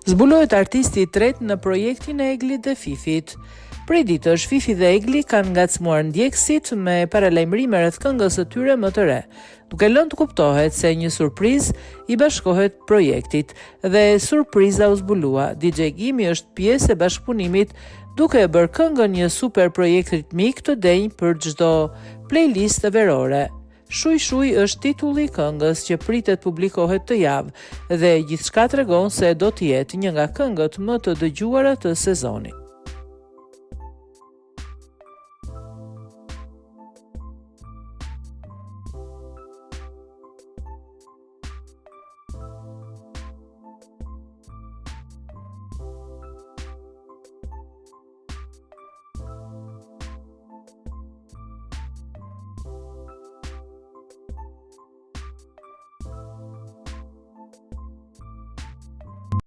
Zbulohet artisti i tretë në projektin e Eglit dhe Fifit. Prej ditësh, Fifi dhe Egli kanë ngacmuar ndjekësit me paralajmërime rreth këngës së tyre më të re, duke lënë të kuptohet se një surprizë i bashkohet projektit dhe surpriza u zbulua. DJ Gimi është pjesë e bashkëpunimit, duke e bërë këngën një super projekt ritmik të denjë për çdo playlist verore. Shuj Shuj është titulli i këngës që pritet publikohet të javë dhe gjithçka tregon se do të jetë një nga këngët më të dëgjuara të sezonit.